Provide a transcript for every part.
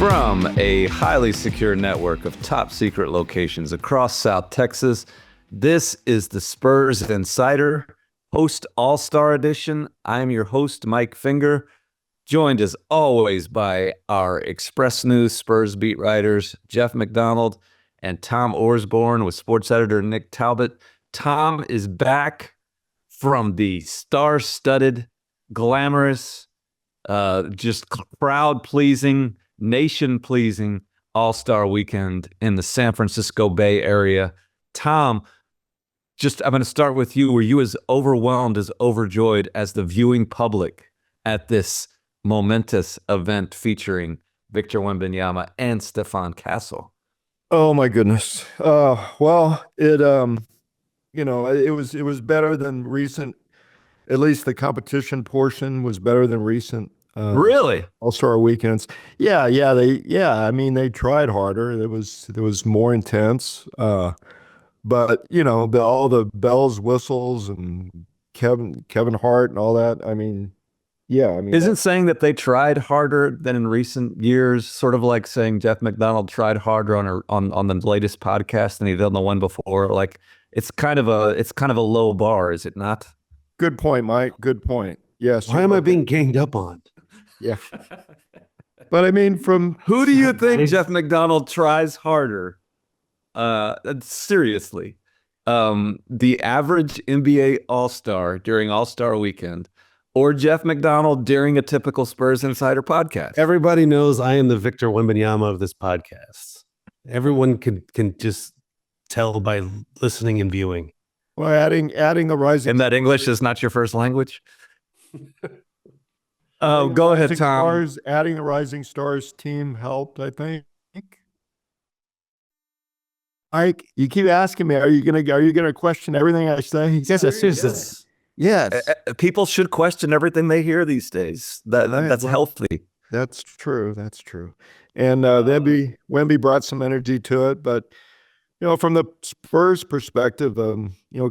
From a highly secure network of top secret locations across South Texas, this is the Spurs Insider Post All-Star Edition. I'm your host, Mike Finger, joined as always by our Express News Spurs beat writers, Jeff McDonald and Tom Orsborn, with sports editor Nick Talbot. Tom is back from the star-studded, glamorous, just crowd-pleasing, nation-pleasing All-Star Weekend in the San Francisco Bay Area. Tom, I'm going to start with you. Were you as overwhelmed, as overjoyed as the viewing public at this momentous event featuring Victor Wembanyama and Stephon Castle? Oh my goodness. Well, it was better than recent. At least the competition portion was better than recent. Really? All-Star weekends. Yeah. I mean, they tried harder. It was more intense. But all the bells, whistles, and Kevin Hart and all that. I mean, yeah. I mean, isn't saying that they tried harder than in recent years sort of like saying Jeff McDonald tried harder on the latest podcast than he did on the one before? Like, it's kind of a low bar, is it not? Good point, Mike. Good point. Yes. Why am I being ganged up on? Yeah. But I mean, from who do you think Jeff McDonald tries harder? Seriously, the average NBA All-Star during All-Star Weekend, or Jeff McDonald during a typical Spurs Insider podcast? Everybody knows I am the Victor Wembanyama of this podcast. Everyone can just tell by listening and viewing. Well, adding a rising. And that English is not your first language. Go ahead, Tom. Adding the Rising Stars team helped, I think. Mike, you keep asking me, are you gonna question everything I say? Yes. People should question everything they hear these days. That's healthy. That's true. And Wemby brought some energy to it, but from the Spurs perspective,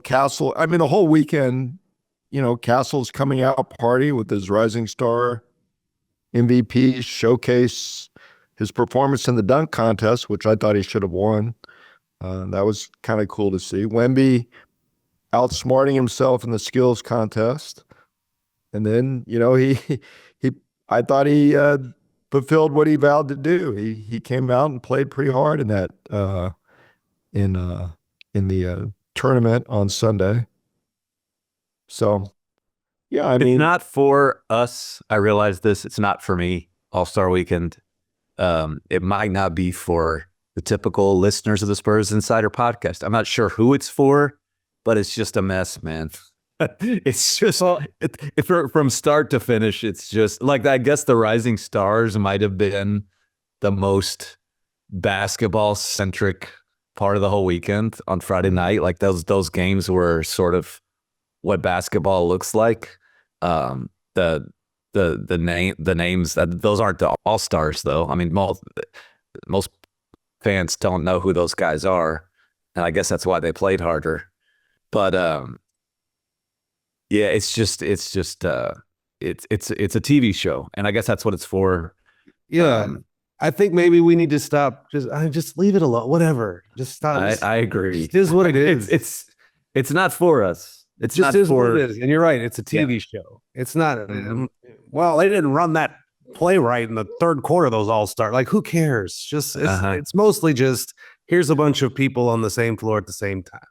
Castle. I mean, the whole weekend. Castle's coming out party with his Rising Star MVP, showcase his performance in the dunk contest, which I thought he should have won. That was kind of cool to see. Wemby outsmarting himself in the skills contest. And then, I thought he fulfilled what he vowed to do. He came out and played pretty hard in that in the tournament on Sunday. So, yeah, I mean, it's not for us. I realize this. It's not for me. All-Star Weekend. It might not be for the typical listeners of the Spurs Insider podcast. I'm not sure who it's for, but it's just a mess, man. It's just from start to finish. It's just like, I guess the Rising Stars might have been the most basketball-centric part of the whole weekend on Friday night. Like those games were sort of what basketball looks like. The names, those aren't the All-Stars though. I mean, most fans don't know who those guys are, and I guess that's why they played harder. But yeah, it's a TV show, and I guess that's what it's for. Yeah. I think maybe we need to stop. Just leave it alone. Whatever. Just stop. I agree. It is what it is. It's not for us. It's just not is for, what it is. And you're right. It's a TV show. It's not. Well, they didn't run that play right in the third quarter of those All-Star. Like, who cares? It's mostly just, here's a bunch of people on the same floor at the same time.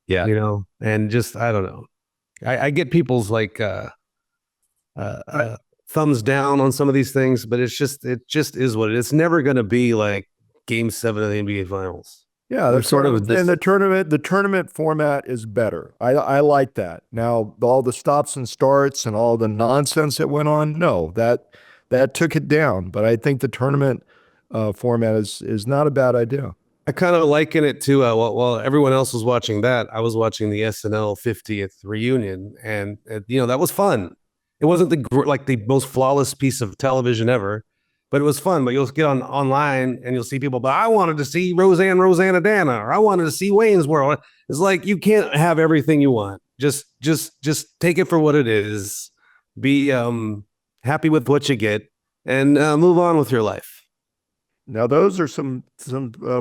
Yeah. And just, I don't know. I get people's like thumbs down on some of these things, but it just is what it is. It's never going to be like Game 7 of the NBA Finals. Yeah, and the tournament format is better. I like that. Now, all the stops and starts and all the nonsense that went on, no, that took it down. But I think the tournament format is not a bad idea. I kind of liken it to while everyone else was watching that, I was watching the SNL 50th reunion, and that was fun. It wasn't the most flawless piece of television ever, but it was fun. But you'll get online and you'll see people, but I wanted to see Rosanna Dana, or I wanted to see Wayne's World. It's like, you can't have everything you want. Just take it for what it is. Be happy with what you get and move on with your life. Now those are some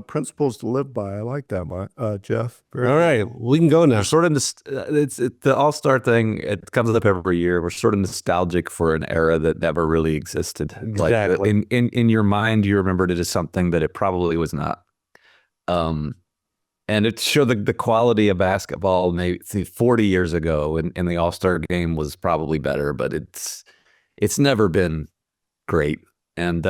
principles to live by. I like that, Jeff. Very All right, we can go now. We're sort of the All-Star thing. It comes up every year. We're sort of nostalgic for an era that never really existed. Exactly. Like in your mind, you remembered it as something that it probably was not. And it showed the quality of basketball maybe 40 years ago, and the All-Star game was probably better, but it's never been great. And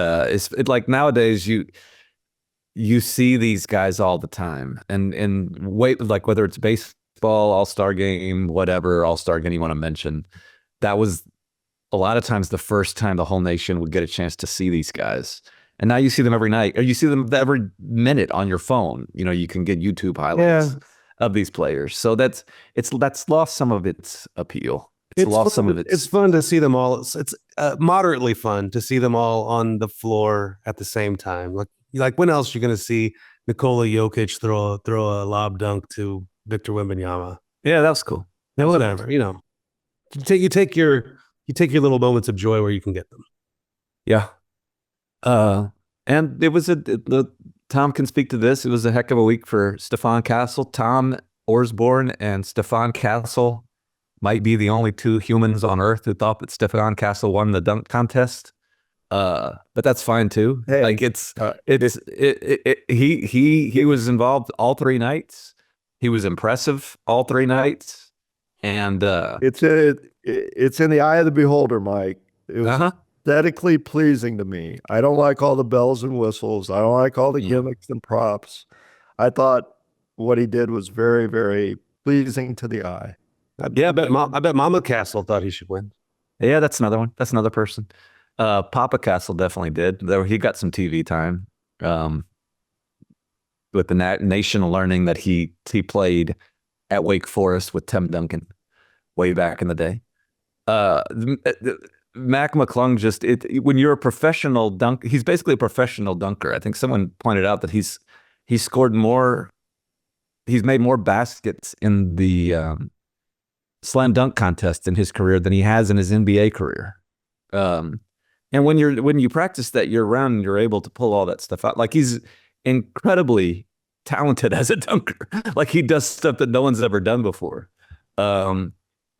like nowadays you see these guys all the time, and wait, like whether it's baseball, All-Star game, whatever All-Star game you want to mention, that was a lot of times the first time the whole nation would get a chance to see these guys. And now you see them every night, or you see them every minute on your phone. You know, you can get YouTube highlights of these players. So that's lost some of its appeal. It's lost some of its. It's fun to see them all. It's moderately fun to see them all on the floor at the same time. Like when else you're going to see Nikola Jokic throw a lob dunk to Victor Wembanyama? Yeah, that was cool. Yeah, whatever. You know, you take your little moments of joy where you can get them. Yeah. And it was Tom can speak to this. It was a heck of a week for Stephon Castle. Tom Orsborn and Stephon Castle might be the only two humans on earth who thought that Stephon Castle won the dunk contest. But that's fine too. Hey, like he was involved all 3 nights. He was impressive all 3 nights. And it's in the eye of the beholder, Mike. It was aesthetically pleasing to me. I don't like all the bells and whistles. I don't like all the gimmicks and props. I thought what he did was very, very pleasing to the eye. I bet Mama Castle thought he should win. Yeah, that's another one. That's another person. Papa Castle definitely did. He got some TV time with the nation learning that he played at Wake Forest with Tim Duncan way back in the day. Mac McClung when you're a professional dunk, he's basically a professional dunker. I think someone pointed out that he's made more baskets in the slam dunk contest in his career than he has in his NBA career. And when you practice that year round, you're able to pull all that stuff out. Like he's incredibly talented as a dunker. Like he does stuff that no one's ever done before.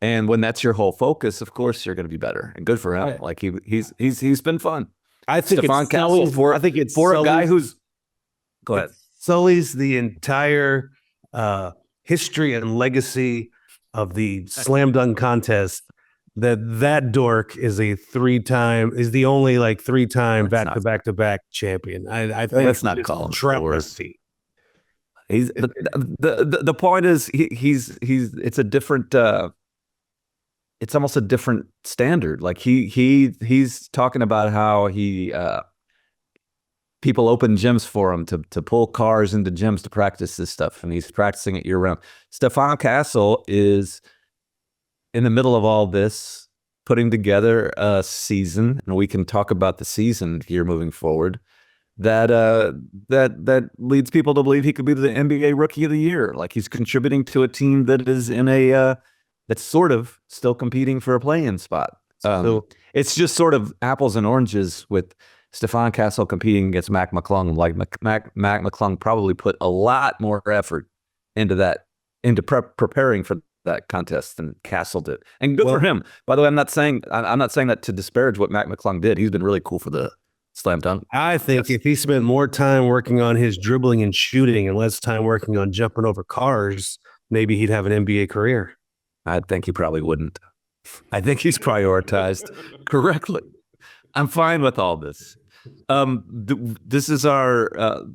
And when that's your whole focus, of course you're going to be better. And good for him. Like he's been fun. I think Stephon Castle for a guy who's go ahead. Sullies the entire history and legacy of the slam dunk contest. That dork is the only 3-time back-to-back champion. I think let's not call him travesty. He's the point is it's a different it's almost a different standard. Like he's talking about how people open gyms for him to pull cars into gyms to practice this stuff, and he's practicing it year round. Stephon Castle is in the middle of all this, putting together a season, and we can talk about the season here moving forward, that leads people to believe he could be the NBA Rookie of the Year. Like he's contributing to a team that is in that's sort of still competing for a play-in spot. So it's just sort of apples and oranges with Stephon Castle competing against Mac McClung. Like Mac McClung probably put a lot more effort into preparing for that contest than Castle did, and good for him. By the way, I'm not saying that to disparage what Mac McClung did. He's been really cool for the slam dunk. I think if he spent more time working on his dribbling and shooting and less time working on jumping over cars, maybe he'd have an NBA career. I think he probably wouldn't. I think he's prioritized correctly. I'm fine with all this. This is our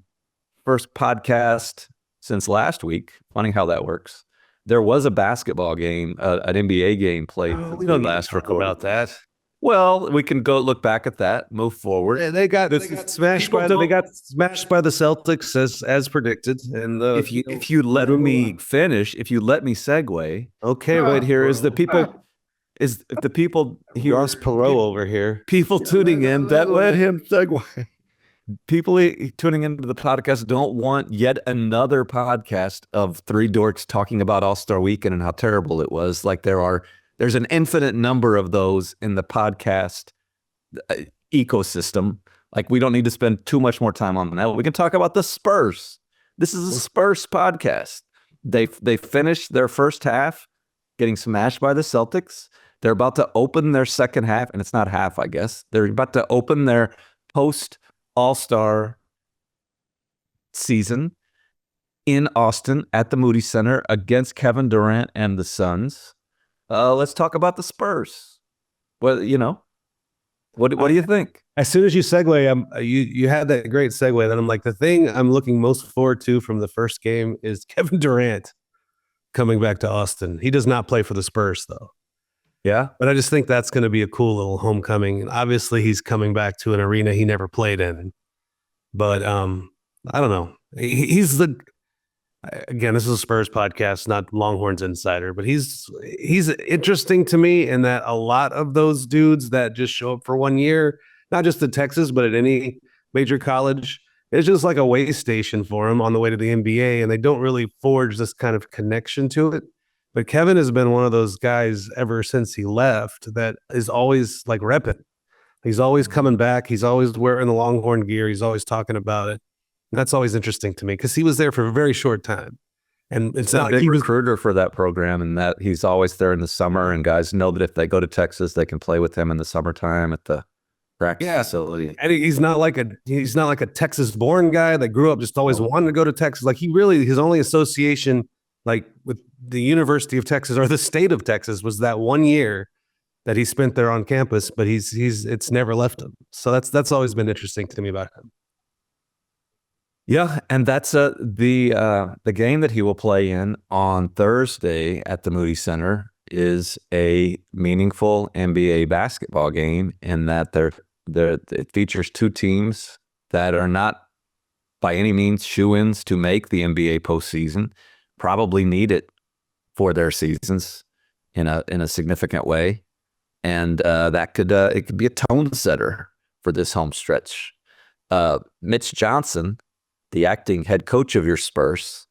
first podcast since last week. Funny how that works. There was a basketball game, an NBA game played. We don't last record about that. Well, we can go look back at that, move forward. Yeah, they got smashed by the Celtics as predicted. And if you let me finish, if you let me segue, okay, right here is the people. Is the people here? Ross Perot over here. People tuning in that let him segue. People tuning into the podcast don't want yet another podcast of 3 dorks talking about All-Star Weekend and how terrible it was. Like there's an infinite number of those in the podcast ecosystem. Like, we don't need to spend too much more time on that. We can talk about the Spurs. This is a Spurs podcast. They finished their first half getting smashed by the Celtics. They're about to open their second half, and it's not half, I guess. They're about to open their post All-Star season in Austin at the Moody Center against Kevin Durant and the Suns. Let's talk about the Spurs. Well, you know, what do you think? As soon as you segue, you had that great segue. Then I'm like, the thing I'm looking most forward to from the first game is Kevin Durant coming back to Austin. He does not play for the Spurs, though. Yeah, but I just think that's going to be a cool little homecoming. And obviously, he's coming back to an arena he never played in. But I don't know. He's the again. This is a Spurs podcast, not Longhorns Insider. But he's interesting to me in that a lot of those dudes that just show up for 1 year, not just at Texas, but at any major college, it's just like a way station for them on the way to the NBA, and they don't really forge this kind of connection to it. But Kevin has been one of those guys ever since he left that is always like repping. He's always coming back. He's always wearing the Longhorn gear. He's always talking about it. And that's always interesting to me because he was there for a very short time. And it's not not a like big he was recruiter for that program, and that he's always there in the summer. And guys know that if they go to Texas, they can play with him in the summertime at the practice facility. And he's not like a Texas-born guy that grew up just always wanting to go to Texas. Like his only association like with the University of Texas or the state of Texas was that 1 year that he spent there on campus, but it's never left him. So that's always been interesting to me about him. Yeah, and that's the game that he will play in on Thursday at the Moody Center is a meaningful NBA basketball game in that it features two teams that are not by any means shoo-ins to make the NBA postseason. Probably need it for their seasons in a significant way, and that it could be a tone setter for this home stretch. Mitch Johnson, the acting head coach of your Spurs,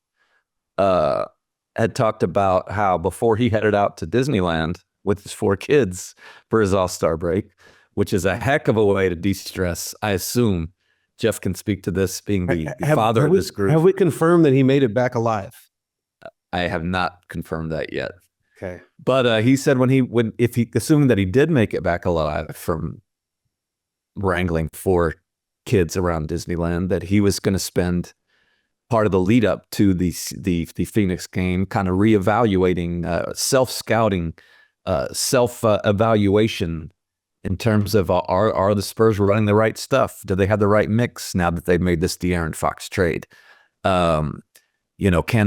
had talked about how before he headed out to Disneyland with his 4 kids for his All-Star break, which is a heck of a way to de-stress. I assume Jeff can speak to this, being the father of this group. Have we confirmed that he made it back alive? I have not confirmed that yet. Okay. But he said if he assuming that he did make it back alive from wrangling 4 kids around Disneyland, that he was going to spend part of the lead up to the Phoenix game kind of reevaluating, self-scouting, self-evaluation in terms of are the Spurs running the right stuff? Do they have the right mix now that they've made this De'Aaron Fox trade? Can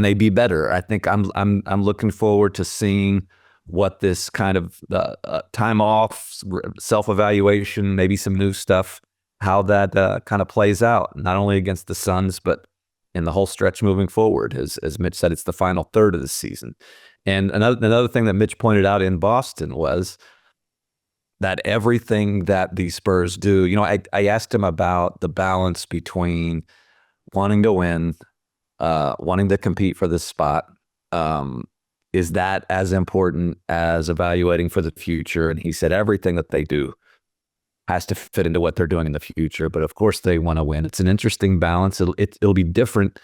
they be better? I think I'm looking forward to seeing what this kind of time off, self-evaluation, maybe some new stuff, how that kind of plays out, not only against the Suns, but in the whole stretch moving forward. As Mitch said, it's the final third of the season. And another thing that Mitch pointed out in Boston was that everything that the Spurs do, I asked him about the balance between wanting to win, wanting to compete for this spot. Is that as important as evaluating for the future? And he said everything that they do has to fit into what they're doing in the future. But of course they want to win. It's an interesting balance. It'll be different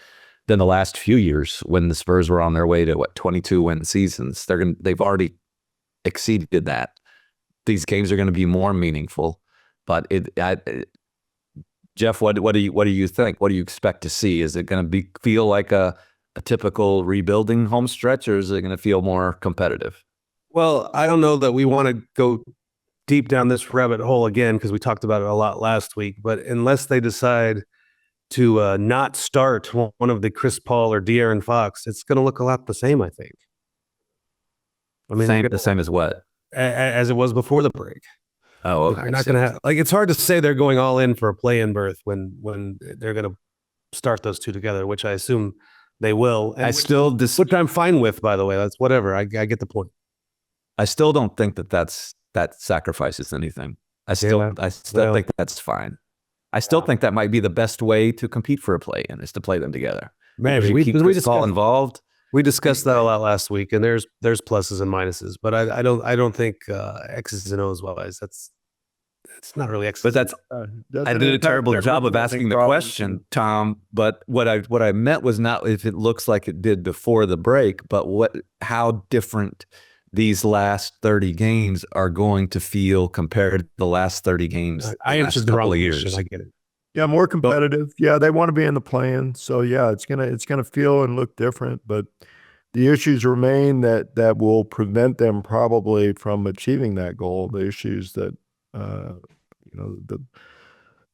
than the last few years when the Spurs were on their way to 22 win seasons. They've already exceeded that. These games are going to be more meaningful. But Jeff, what do you think? What do you expect to see? Is it going to feel like a typical rebuilding home stretch, or is it going to feel more competitive? Well, I don't know that we want to go deep down this rabbit hole again because we talked about it a lot last week. But unless they decide to not start one of the Chris Paul or De'Aaron Fox, it's going to look a lot the same, I think. I mean, the same as what? As it was before the break. Oh, okay. You're not going to have it's hard to say they're going all in for a play-in berth when they're going to start those two together, which I assume they will. And which I'm fine with, by the way. That's whatever. I get the point. I still don't think that sacrifices anything. I still think that's fine. I still think that might be the best way to compete for a play-in is to play them together. Maybe we just all involved. We discussed that a lot last week, and there's pluses and minuses, but I don't think X's and O's wise. it's not really But that's I did a terrible job of asking the question, Tom. But what I meant was not if it looks like it did before the break, but how different these last 30 games are going to feel compared to the last 30 games. I answered the wrong question. I get it. Yeah, more competitive. Yeah, they want to be in the play-in. So yeah, it's gonna feel and look different, but the issues remain that will prevent them probably from achieving that goal. The issues that the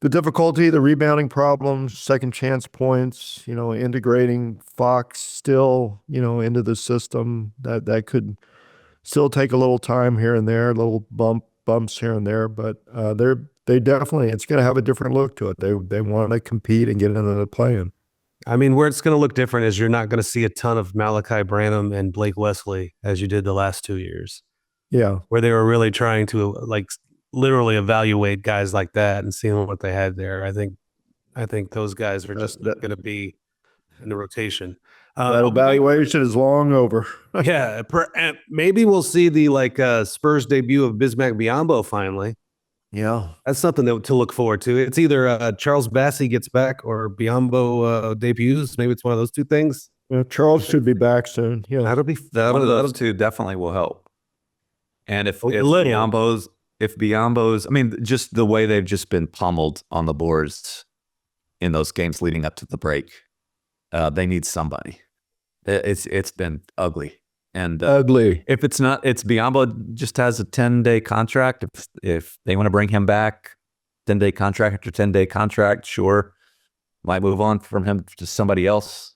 difficulty, the rebounding problems, second chance points, integrating Fox still, into the system that could still take a little time here and there, little bumps here and there, but they definitely, it's going to have a different look to it. They want to compete and get into the play-in. I mean, where it's going to look different is you're not going to see a ton of Malachi Branham and Blake Wesley as you did the last 2 years. Yeah. Where they were really trying to literally evaluate guys like that and seeing what they had there. I think those guys are just going to be in the rotation. That evaluation is long over. Yeah. Maybe we'll see the Spurs debut of Bismack Biyombo finally. Yeah. That's something to look forward to. It's either Charles Bassey gets back or Biyombo debuts. Maybe it's one of those two things. Yeah, Charles should be back soon. Yeah. Those two definitely will help. And if Biyombo's, I mean, just the way they've just been pummeled on the boards in those games leading up to the break, they need somebody. It's been ugly. And ugly. If it's not, it's Biyombo just has a 10-day contract. If they want to bring him back, 10-day contract after 10-day contract, sure, might move on from him to somebody else.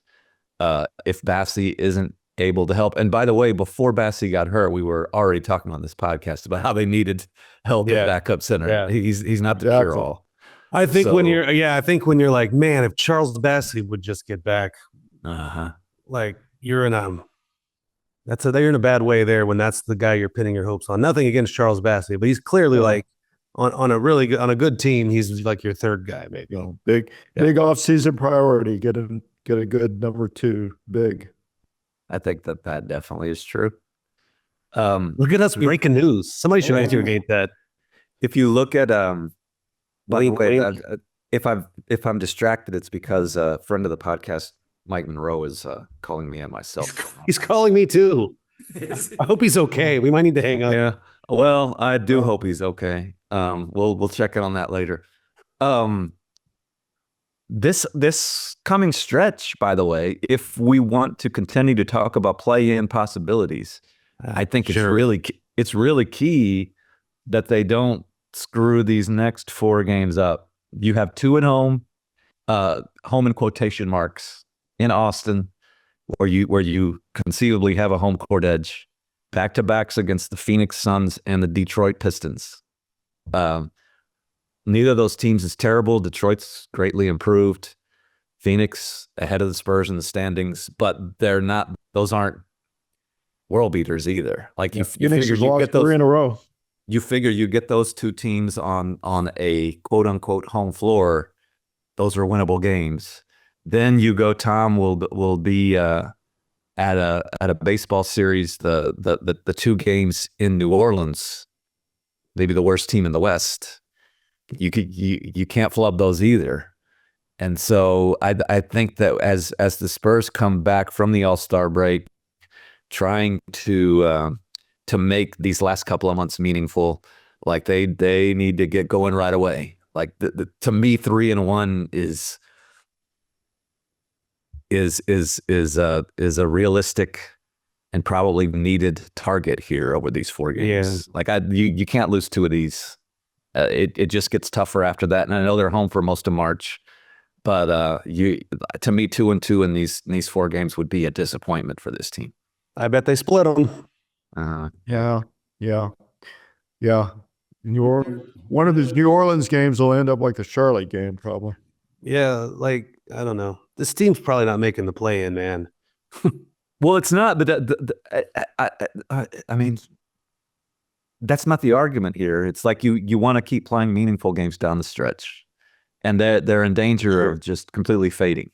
If Bassey isn't able to help, and by the way, before Bassey got hurt, we were already talking on this podcast about how they needed help at backup center. Yeah. He's not the cure all. I think when you're like, man, if Charles Bassey would just get back, you're in they're in a bad way there when that's the guy you're pinning your hopes on. Nothing against Charles Bassey, but he's clearly on a good team. He's like your third guy, maybe. Big off-season priority. Get a good number two. Big. I think that definitely is true. Look at us breaking news. Somebody should investigate that. If you look at by the way, if I'm distracted, it's because a friend of the podcast, Mike Monroe, is calling me on my cell phone. He's calling me too. I hope he's okay. We might need to hang up. Yeah. Well, I do hope he's okay. We'll check in on that later. This coming stretch, by the way, if we want to continue to talk about play-in possibilities, I think it's really key that they don't screw these next 4 games up. You have 2 at home in quotation marks, in Austin, where you conceivably have a home court edge. Back-to-backs against the Phoenix Suns and the Detroit Pistons. Neither of those teams is terrible. Detroit's greatly improved. Phoenix ahead of the Spurs in the standings, but those aren't world beaters either. Like you figure you get those 3 in a row. You figure you get those 2 teams on a quote unquote home floor. Those are winnable games. Then you go, Tom will be at a baseball series, the 2 games in New Orleans, maybe the worst team in the West. You can't flub those either. And so I think that as the Spurs come back from the All-Star break, trying to make these last couple of months meaningful, like they need to get going right away. Like to me, 3-1 is a realistic and probably needed target here over these 4 games. Yeah. Like you can't lose 2 of these. It just gets tougher after that. And I know they're home for most of March, but to me, 2-2 in these 4 games would be a disappointment for this team. I bet they split them. Yeah. One of these New Orleans games will end up like the Charlotte game, probably. Yeah, I don't know. This team's probably not making the play-in, man. Well, it's not, but I mean, that's not the argument here. It's like you want to keep playing meaningful games down the stretch, and they're in danger of just completely fading,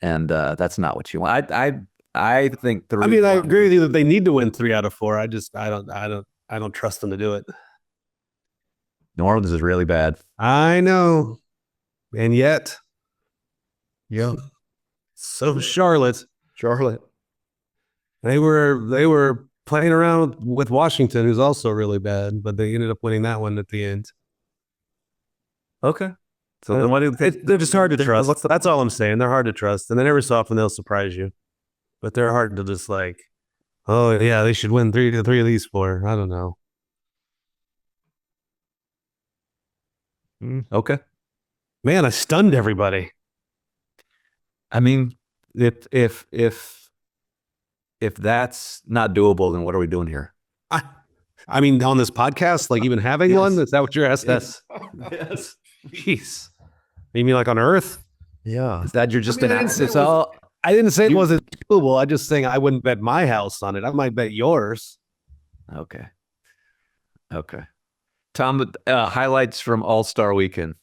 and that's not what you want. I think I mean, I agree with you that they need to win 3 out of 4. I don't trust them to do it. New Orleans is really bad. I know. And yet, Yeah. so Charlotte, Charlotte. they were playing around with Washington, who's also really bad, but they ended up winning that one at the end. Okay. So then what do you think? They're just hard to trust. That's all I'm saying. They're hard to trust. And then every so often they'll surprise you. But they're hard to just like, oh yeah, they should win three of these four. I don't know. Okay. Man, I stunned everybody. I mean, if that's not doable, then what are we doing here? I mean, on this podcast, like even having one, is that what you're asking? Yes. Yes. Jeez. You mean like on Earth? Yeah. Is that you're just I mean, an I didn't say it's it was- all I didn't say it wasn't doable. I'm just saying I wouldn't bet my house on it. I might bet yours. okay. Okay. Tom, highlights from All-Star Weekend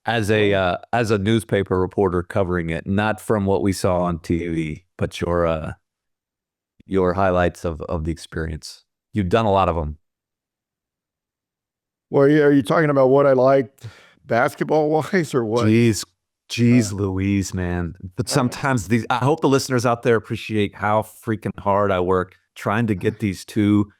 as a newspaper reporter covering it, not from what we saw on TV, but your highlights of the experience. You've done a lot of them. Well, are you talking about what I liked basketball wise or what? Jeez Louise, man. But sometimes I hope the listeners out there appreciate how freaking hard I work trying to get these two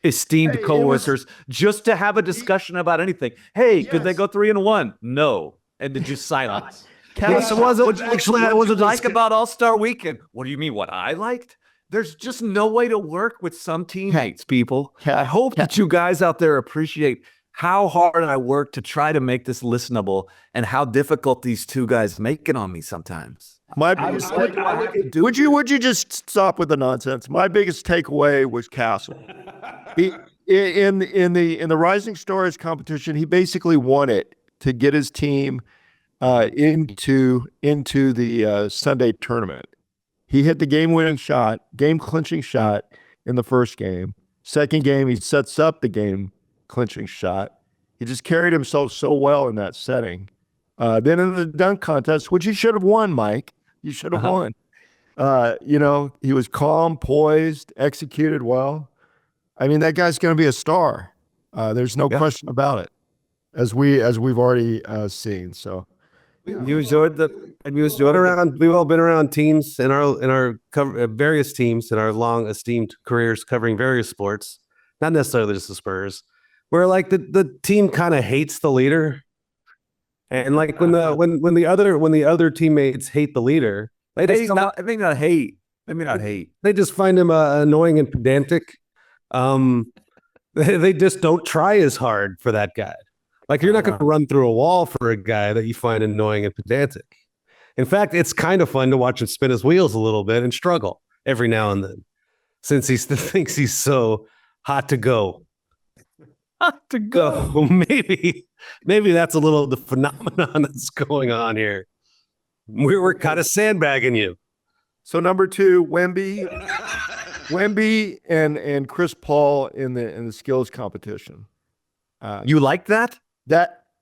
esteemed coworkers just to have a discussion about anything. Hey, could they go 3-1? No. And did you silence? Yes, it wasn't. Actually, I wasn't like about All-Star Weekend. What do you mean? What I liked? There's just no way to work with some teammates, people. I hope that you guys out there appreciate how hard I work to try to make this listenable and how difficult these two guys make it on me sometimes. Would you just stop with the nonsense? My biggest takeaway was Castle. In the Rising Stars competition, he basically won it to get his team into the Sunday tournament. He hit the game-winning shot, game-clinching shot in the first game. Second game, he sets up the game-clinching shot. He just carried himself so well in that setting. Then in the dunk contest, which he should have won, Mike. You should have won. He was calm, poised, executed well. I mean, that guy's going to be a star. There's no question about it, as we've already seen. So. You enjoyed we've all been around teams in our various teams in our long esteemed careers covering various sports, not necessarily just the Spurs, where like the team kind of hates the leader, and like when the other teammates hate the leader, they not hate. They just find him annoying and pedantic. They just don't try as hard for that guy. Like, you're not going to run through a wall for a guy that you find annoying and pedantic. In fact, it's kind of fun to watch him spin his wheels a little bit and struggle every now and then, since he thinks he's so hot to go. Hot to go. Well, maybe that's a little the phenomenon that's going on here. We're kind of sandbagging you. So number 2, Wemby and Chris Paul in the skills competition. You like that?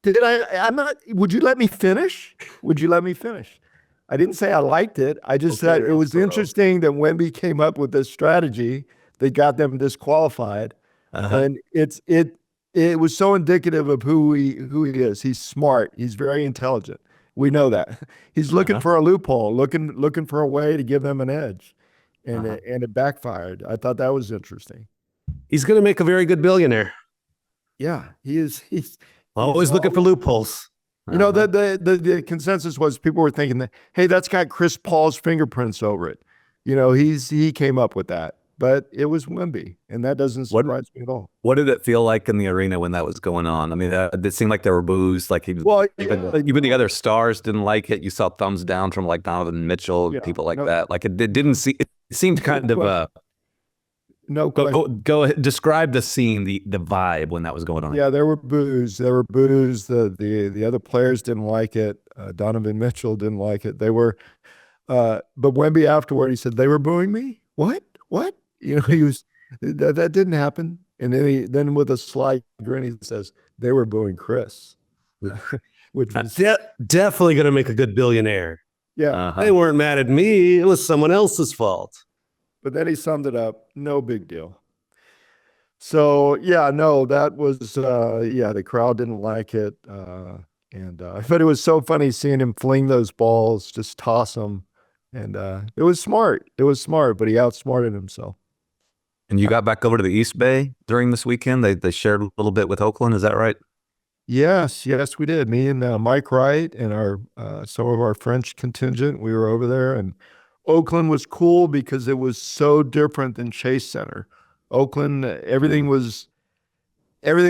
I'm not. Would you let me finish? I didn't say I liked it. I just said it was interesting that Wemby came up with this strategy that got them disqualified, and it was so indicative of who he is. He's smart. He's very intelligent. We know that. He's looking for a loophole, looking for a way to give them an edge, and it backfired. I thought that was interesting. He's going to make a very good billionaire. Yeah, he's always looking for loopholes. You know, the consensus was people were thinking that, hey, that's got Chris Paul's fingerprints over it. You know, he came up with that, but it was Wemby, and that doesn't surprise me at all. What did it feel like in the arena when that was going on? I mean, it seemed like there were boos. Like even the other stars didn't like it. You saw thumbs down from like Donovan Mitchell, people like that. Like it didn't see. It seemed kind of. No go ahead. Describe the scene, the vibe when that was going on. Yeah, there were boos. The other players didn't like it. Donovan Mitchell didn't like it. They were, but Wemby afterward, he said, they were booing me? What? You know, he was, that didn't happen. And then with a slight grin, he says, they were booing Chris. Which was definitely going to make a good billionaire. Yeah. They weren't mad at me. It was someone else's fault. But then he summed it up. No big deal. So yeah, no, that was the crowd didn't like it. But it was so funny seeing him fling those balls, just toss them. And it was smart. It was smart, but he outsmarted himself. And you got back over to the East Bay during this weekend. They shared a little bit with Oakland. Is that right? Yes, we did. Me and Mike Wright and our some of our French contingent, we were over there. And Oakland was cool because it was so different than Chase Center. Oakland, everything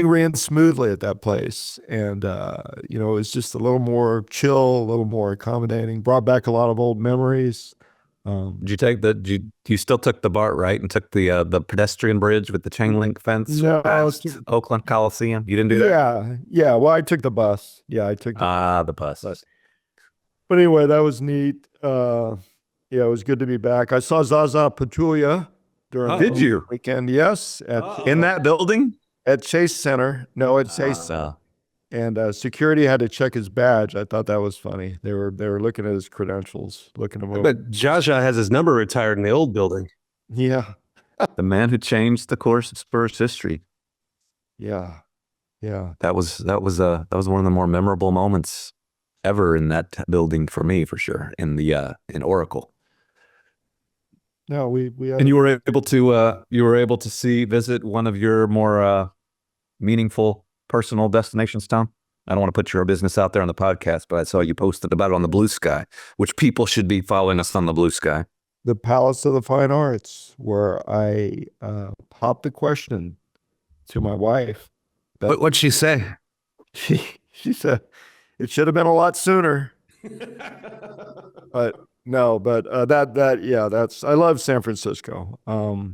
ran smoothly at that place. And, it was just a little more chill, a little more accommodating, brought back a lot of old memories. You still took the BART, right? And took the pedestrian bridge with the chain link fence No, past Oakland Coliseum? You didn't do that? Yeah. Well, I took the bus. Yeah, I took the bus. But anyway, that was neat. It was good to be back. I saw Zaza Pachulia during Did you? weekend. Yes, In that building? at Chase Center. No, at Chase. And security had to check his badge. I thought that was funny. They were looking at his credentials, looking him over. But Jaja has his number retired in the old building. Yeah, The man who changed the course of Spurs history. yeah. That was one of the more memorable moments ever in that building for me, for sure. In Oracle. No, we had, And you were able to visit one of your more meaningful personal destinations, Tom? I don't want to put your business out there on the podcast, but I saw you posted about it on the Blue Sky, which people should be following us on the Blue Sky. the Palace of the Fine Arts, where I popped the question to my wife. What'd she say? She said it should have been a lot sooner. But no, that's I love San Francisco. I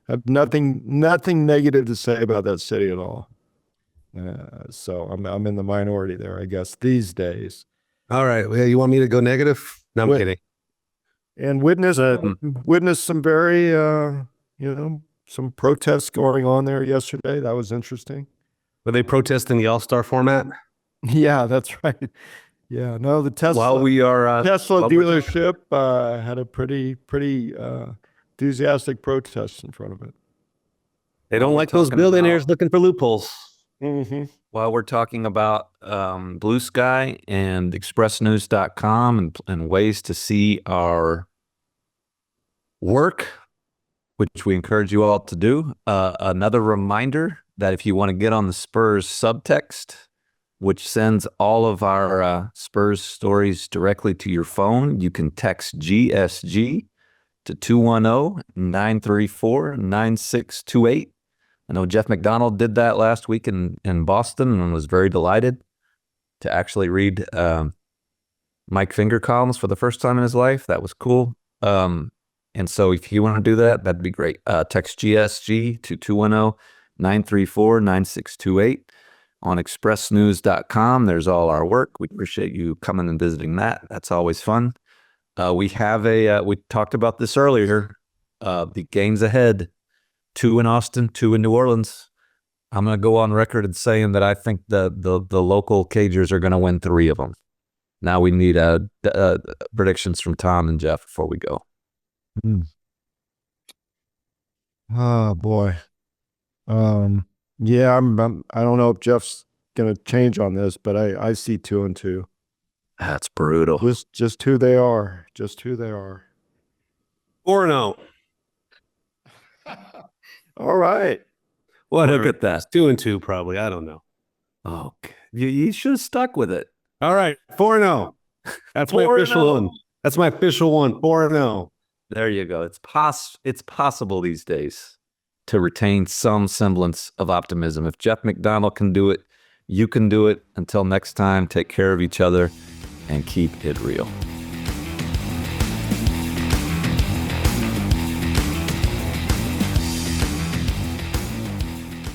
have nothing negative to say about that city at all. So I'm in the minority there, I guess, these days. All right. Well, you want me to go negative? No, I'm kidding. And witness some very some protests going on there yesterday. That was interesting. Were they protesting the All-Star format? Yeah, that's right. Yeah, no, the Tesla Tesla dealership had a pretty enthusiastic protest in front of it. They don't like those billionaires looking for loopholes. Mm-hmm. While we're talking about Blue Sky and expressnews.com and ways to see our work, which we encourage you all to do, another reminder that if you want to get on the Spurs subtext, which sends all of our Spurs stories directly to your phone, you can text GSG to 210-934-9628. I know Jeff McDonald did that last week in Boston and was very delighted to actually read Mike Finger columns for the first time in his life. That was cool. And so if you want to do that, that'd be great. Text GSG to 210-934-9628. On expressnews.com, there's all our work. We appreciate you coming and visiting that. That's always fun. We talked about this earlier, the games ahead. 2 in Austin, 2 in New Orleans. I'm going to go on record and saying that I think the local Cagers are going to win 3 of them. Now we need predictions from Tom and Jeff before we go. Oh boy. Yeah, I don't know if Jeff's going to change on this, but I see 2-2. That's brutal. Just who they are. Just who they are. 4-0. All right. What at that? 2-2 probably. I don't know. Oh, you should have stuck with it. All right. 4-0. That's my official one. That's my official one. 4-0. There you go. It's possible these days to retain some semblance of optimism. If Jeff McDonald can do it, you can do it. Until next time, take care of each other and keep it real.